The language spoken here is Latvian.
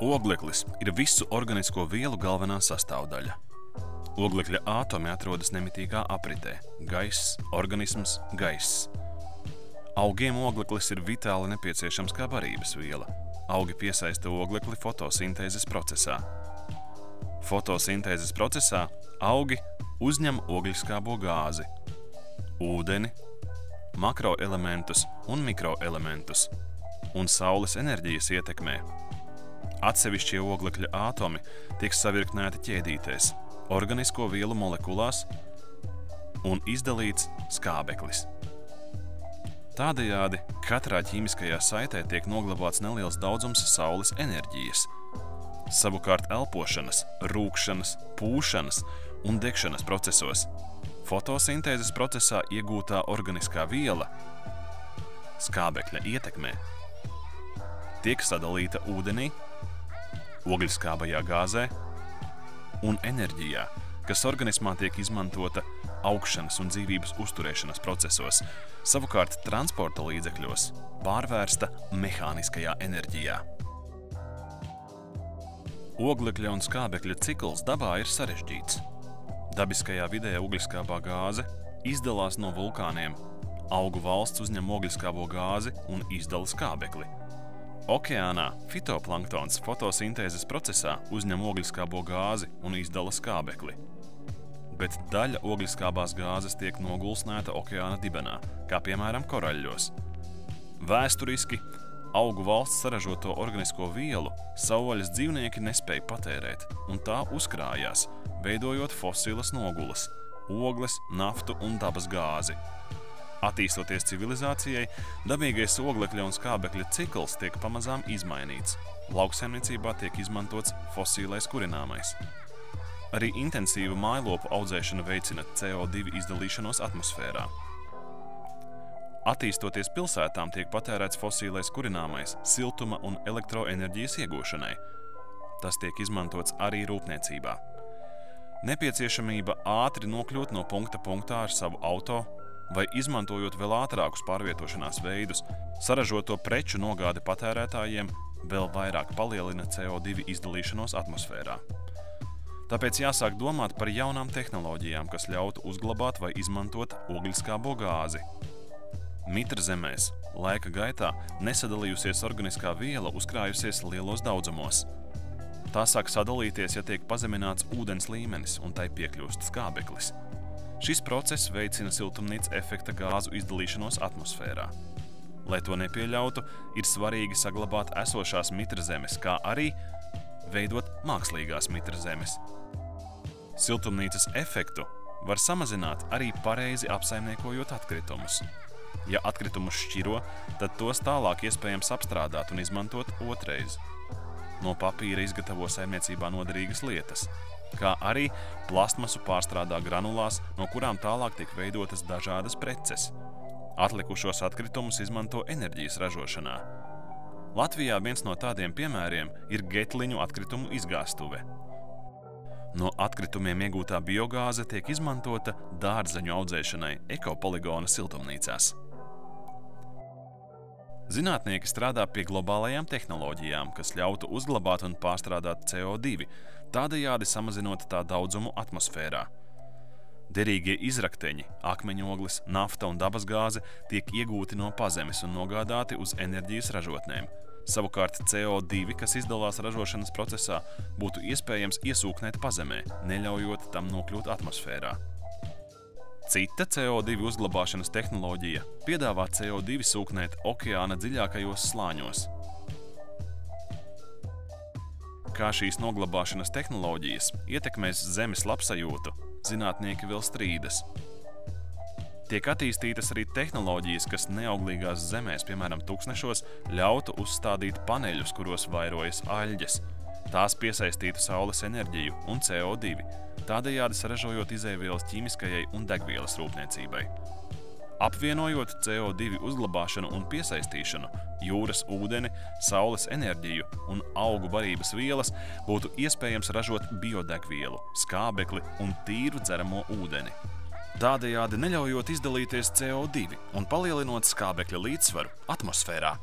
Ogleklis ir visu organisko vielu galvenā sastāvdaļa. Oglekļa ātomi atrodas nemitīgā apritē – gaiss, organisms, gaiss. Augiem ogleklis ir vitāli nepieciešams kā barības viela. Augi piesaista oglekli fotosintēzes procesā. Fotosintēzes procesā augi uzņem ogļskābo gāzi, ūdeni, makroelementus un mikroelementus un saules enerģijas ietekmē. Atsevišķie oglekļa ātomi tiek savirknēti ķēdītēs, organisko vielu molekulās un izdalīts skābeklis. Tādējādi katrā ķīmiskajā saitē tiek noglabāts neliels daudzums saules enerģijas. Savukārt elpošanas, rūkšanas, pūšanas un degšanas procesos fotosintēzes procesā iegūtā organiskā viela skābekļa ietekmē tiek sadalīta ūdenī, ogļskābajā gāzē un enerģijā, kas organismā tiek izmantota augšanas un dzīvības uzturēšanas procesos, savukārt transporta līdzekļos pārvērsta mehāniskajā enerģijā. Oglekļa un skābekļa cikls dabā ir sarežģīts. Dabiskajā vidē ogļskābā gāze izdalās no vulkāniem, augu valsts uzņem ogļskābo gāzi un izdala skābekli. Okeānā fitoplanktons fotosintēzes procesā uzņem ogļskābo gāzi un izdala skābekli. Bet daļa ogļskābās gāzes tiek nogulsnēta okeāna dibenā, kā piemēram koraļļos. Vēsturiski augu valsts saražoto organisko vielu savvaļas dzīvnieki nespēja patērēt, un tā uzkrājās, veidojot fosilas nogulas, ogles, naftu un dabas gāzi. Attīstoties civilizācijai, dabīgais oglekļa un skābekļa cikls tiek pamazām izmainīts. Lauksaimniecībā tiek izmantots fosīlais kurināmais. Arī intensīva mājlopu audzēšana veicina CO2 izdalīšanos atmosfērā. Attīstoties pilsētām, tiek patērēts fosīlais kurināmais siltuma un elektroenerģijas iegūšanai. Tas tiek izmantots arī rūpniecībā. Nepieciešamība ātri nokļūt no punkta punktā ar savu auto vai izmantojot vēl ātrākus pārvietošanās veidus, saražoto preču nogāde patērētājiem vēl vairāk palielina CO2 izdalīšanos atmosfērā. Tāpēc jāsāk domāt par jaunām tehnoloģijām, kas ļautu uzglabāt vai izmantot ogļskābo gāzi. Mitrzemēs laika gaitā nesadalījusies organiskā viela uzkrājusies lielos daudzumos. Tā sāk sadalīties, ja tiek pazemināts ūdens līmenis un tai piekļūst skābeklis. Šis process veicina siltumnīca efekta gāzu izdalīšanos atmosfērā. Lai to nepieļautu, ir svarīgi saglabāt esošās mitrzemes, kā arī veidot mākslīgās mitrzemes. Siltumnīcas efektu var samazināt arī pareizi apsaimniekojot atkritumus. Ja atkritumus šķiro, tad tos tālāk iespējams apstrādāt un izmantot otreiz. No papīra izgatavo saimniecībā noderīgas lietas, kā arī plastmasu pārstrādā granulās, no kurām tālāk tiek veidotas dažādas preces. Atlikušos atkritumus izmanto enerģijas ražošanā. Latvijā viens no tādiem piemēriem ir Getliņu atkritumu izgāstuve. No atkritumiem iegūtā biogāze tiek izmantota dārzeņu audzēšanai ekopoligona siltumnīcās. Zinātnieki strādā pie globālajām tehnoloģijām, kas ļautu uzglabāt un pārstrādāt CO2, tādējādi samazinot tā daudzumu atmosfērā. Derīgie izrakteņi, akmeņoglis, nafta un dabasgāze tiek iegūti no pazemes un nogādāti uz enerģijas ražotnēm. Savukārt CO2, kas izdalās ražošanas procesā, būtu iespējams iesūknēt pazemē, neļaujot tam nokļūt atmosfērā. Cita CO2 uzglabāšanas tehnoloģija piedāvā CO2 sūknēt okeāna dziļākajos slāņos. Kā šīs noglabāšanas tehnoloģijas ietekmēs zemes labsajūtu, zinātnieki vēl strīdas. Tiek attīstītas arī tehnoloģijas, kas neauglīgās zemēs, piemēram tuksnešos, ļautu uzstādīt paneļus, kuros vairojas aļģes. Tās piesaistītu saules enerģiju un CO2, tādējādi saražojot izejvielas ķīmiskajai un degvielas rūpniecībai. Apvienojot CO2 uzglabāšanu un piesaistīšanu, jūras ūdeni, saules enerģiju un augu barības vielas, būtu iespējams ražot biodegvielu, skābekli un tīru dzeramo ūdeni. Tādējādi neļaujot izdalīties CO2 un palielinot skābekļa līdzsvaru atmosfērā.